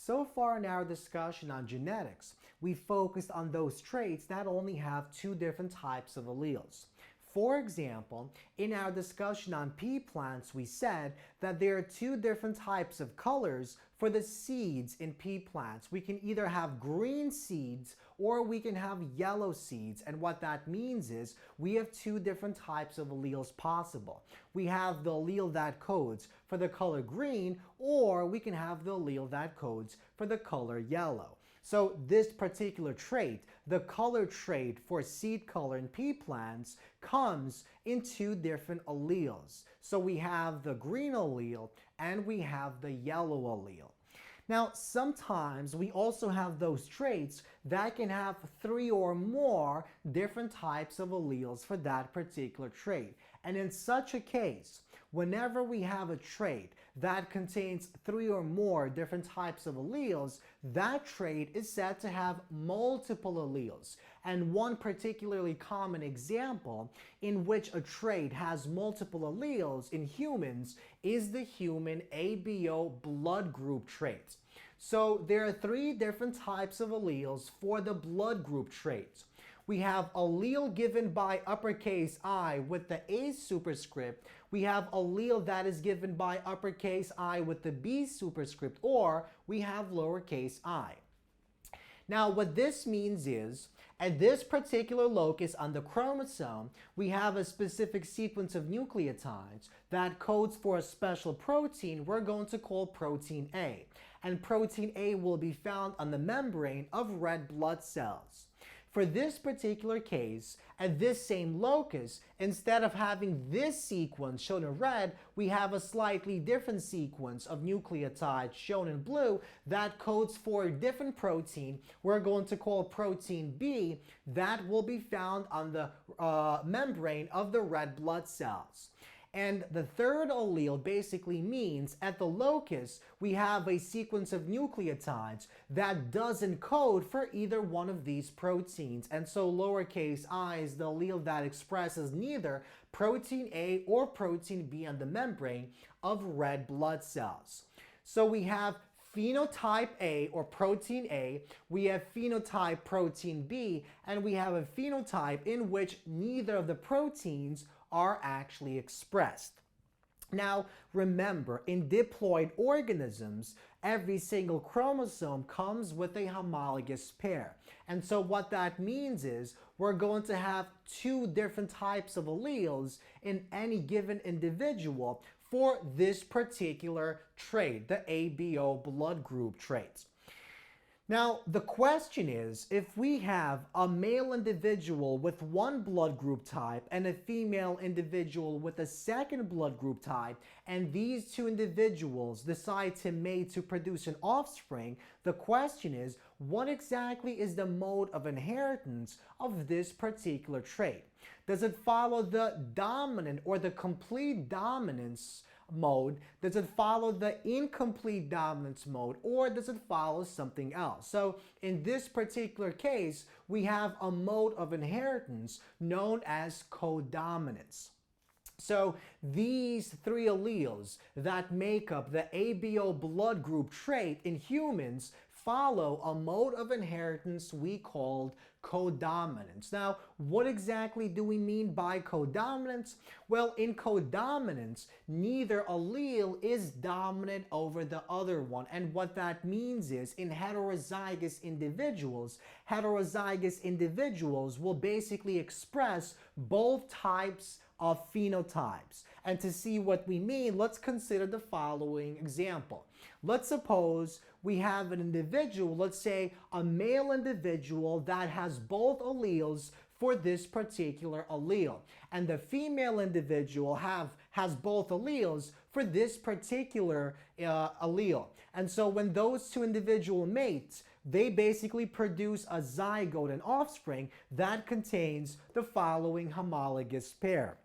So far in our discussion on genetics, we focused on those traits that only have two different types of alleles. For example, in our discussion on pea plants, we said that there are two different types of colors for the seeds in pea plants. We can either have green seeds or we can have yellow seeds. And what that means is we have two different types of alleles possible. We have the allele that codes for the color green, or we can have the allele that codes for the color yellow. So this particular trait, the color trait for seed color in pea plants, comes in two different alleles. So we have the green allele and we have the yellow allele. Now, sometimes we also have those traits that can have three or more different types of alleles for that particular trait. And in such a case, whenever we have a trait that contains three or more different types of alleles, that trait is said to have multiple alleles. And one particularly common example in which a trait has multiple alleles in humans is the human ABO blood group trait. So there are three different types of alleles for the blood group traits. We have allele given by uppercase I with the A superscript. We have allele that is given by uppercase I with the B superscript, or we have lowercase I. Now, what this means is, at this particular locus on the chromosome, we have a specific sequence of nucleotides that codes for a special protein we're going to call protein A. And protein A will be found on the membrane of red blood cells. For this particular case, at this same locus, instead of having this sequence shown in red, we have a slightly different sequence of nucleotides shown in blue that codes for a different protein we're going to call protein B that will be found on the membrane of the red blood cells. And the third allele basically means at the locus we have a sequence of nucleotides that doesn't code for either one of these proteins. And so lowercase I is the allele that expresses neither protein A or protein B on the membrane of red blood cells. So we have phenotype A or protein A, we have phenotype protein B, and we have a phenotype in which neither of the proteins are actually expressed. Now, remember, in diploid organisms, every single chromosome comes with a homologous pair. And so what that means is we're going to have two different types of alleles in any given individual for this particular trait, the ABO blood group trait. Now, the question is, if we have a male individual with one blood group type and a female individual with a second blood group type, and these two individuals decide to mate to produce an offspring, the question is, what exactly is the mode of inheritance of this particular trait? Does it follow the dominant or the complete dominance mode? Does it follow the incomplete dominance mode, or does it follow something else? So in this particular case, we have a mode of inheritance known as codominance. So these three alleles that make up the ABO blood group trait in humans follow a mode of inheritance we called codominance. Now, what exactly do we mean by codominance? Well, in codominance, neither allele is dominant over the other one. And what that means is in heterozygous individuals will basically express both types of phenotypes. And to see what we mean, let's consider the following example. Let's suppose we have an individual, let's say a male individual that has both alleles for this particular allele. And the female individual has both alleles for this particular allele. And so when those two individual mates, they basically produce a zygote, an offspring, that contains the following homologous pair.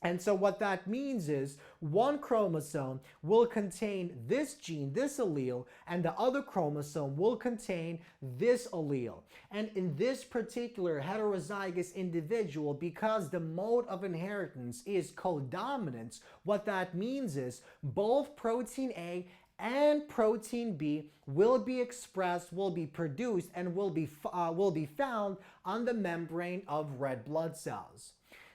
And so what that means is one chromosome will contain this gene, this allele, and the other chromosome will contain this allele. And in this particular heterozygous individual, because the mode of inheritance is codominance, what that means is both protein A and protein B will be expressed, will be produced, and will be found on the membrane of red blood cells.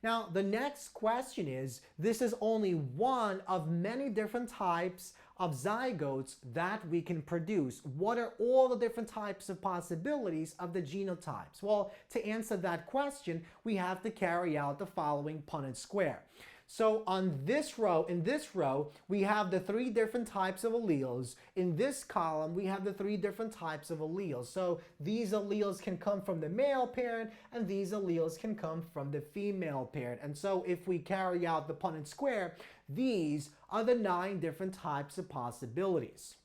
Now, the next question is, this is only one of many different types of zygotes that we can produce. What are all the different types of possibilities of the genotypes? Well, to answer that question, we have to carry out the following Punnett square. So on this row, in this row, we have the three different types of alleles. In this column, we have the three different types of alleles. So these alleles can come from the male parent, and these alleles can come from the female parent. And so if we carry out the Punnett square, these are the 9 different types of possibilities.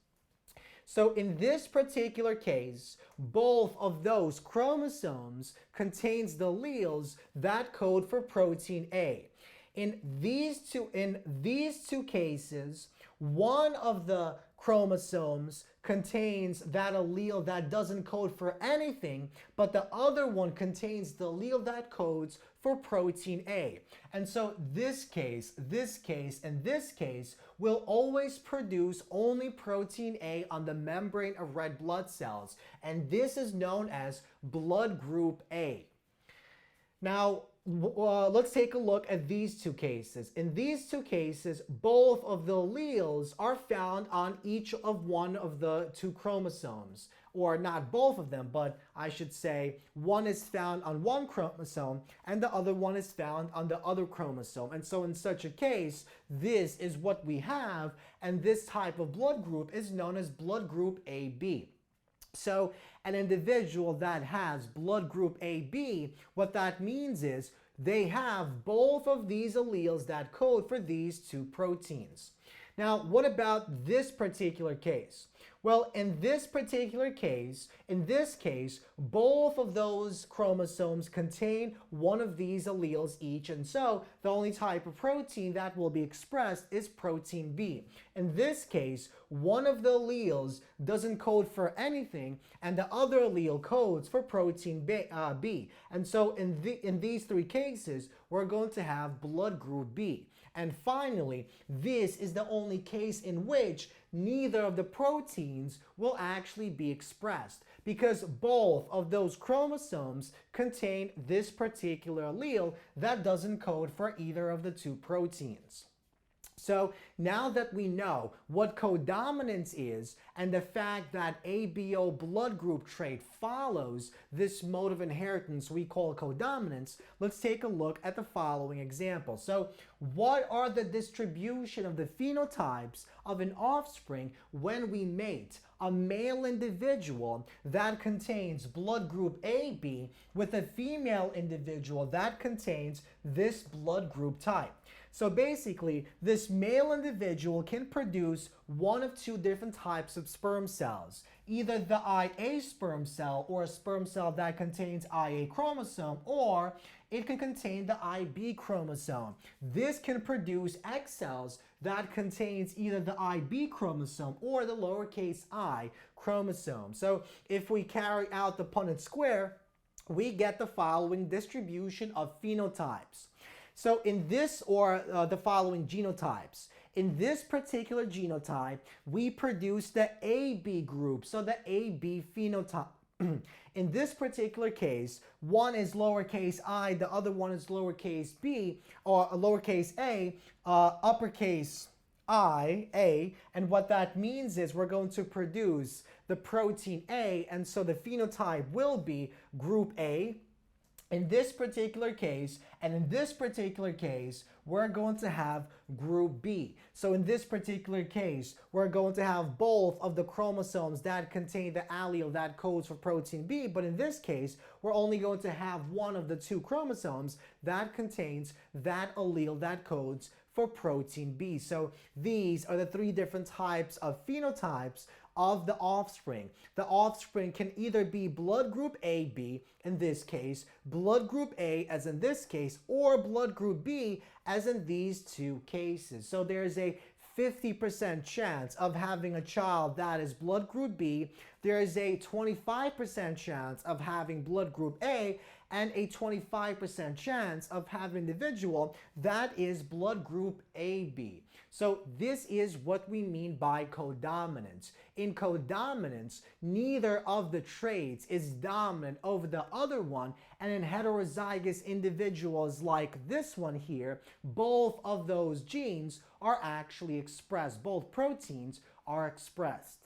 So in this particular case, both of those chromosomes contains the alleles that code for protein A. In these two cases, one of the chromosomes contains that allele that doesn't code for anything, but the other one contains the allele that codes for protein A. And so this case, and this case will always produce only protein A on the membrane of red blood cells, and this is known as blood group A. Now, let's take a look at these two cases. In these two cases, both of the alleles are found on each of one of the 2 chromosomes. Or not both of them, but I should say one is found on one chromosome and the other one is found on the other chromosome. And so in such a case, this is what we have, and this type of blood group is known as blood group AB. So an individual that has blood group AB, what that means is they have both of these alleles that code for these 2 proteins. Now, what about this particular case? Well, in this particular case, both of those chromosomes contain one of these alleles each, and so the only type of protein that will be expressed is protein B. In this case, one of the alleles doesn't code for anything, and the other allele codes for protein B. And so in these 3 cases, we're going to have blood group B. And finally, this is the only case in which neither of the proteins will actually be expressed, because both of those chromosomes contain this particular allele that doesn't code for either of the 2 proteins. So now that we know what codominance is and the fact that ABO blood group trait follows this mode of inheritance we call codominance, let's take a look at the following example. So what are the distribution of the phenotypes of an offspring when we mate a male individual that contains blood group AB with a female individual that contains this blood group type? So basically, this male individual can produce one of 2 different types of sperm cells, either the IA sperm cell or a sperm cell that contains IA chromosome, or it can contain the IB chromosome. This can produce X cells that contains either the IB chromosome or the lowercase I chromosome. So if we carry out the Punnett square, we get the following distribution of phenotypes. So in this, or the following genotypes. In this particular genotype, we produce the AB group, so the AB phenotype. In this particular case, one is lowercase I, the other one is lowercase b, or lowercase a, uppercase I, A, and what that means is we're going to produce the protein A, and so the phenotype will be group A. In this particular case, and in this particular case, we're going to have group B. So in this particular case, we're going to have both of the chromosomes that contain the allele that codes for protein B, but in this case, we're only going to have one of the 2 chromosomes that contains that allele that codes for protein B. So these are the 3 different types of phenotypes of the offspring. The offspring can either be blood group AB, in this case, blood group A as in this case, or blood group B as in these 2 cases. So there's a 50% chance of having a child that is blood group B. There is a 25% chance of having blood group A, and a 25% chance of having an individual that is blood group AB. So this is what we mean by codominance. In codominance, neither of the traits is dominant over the other one, and in heterozygous individuals like this one here, both of those genes are actually expressed. Both proteins are expressed.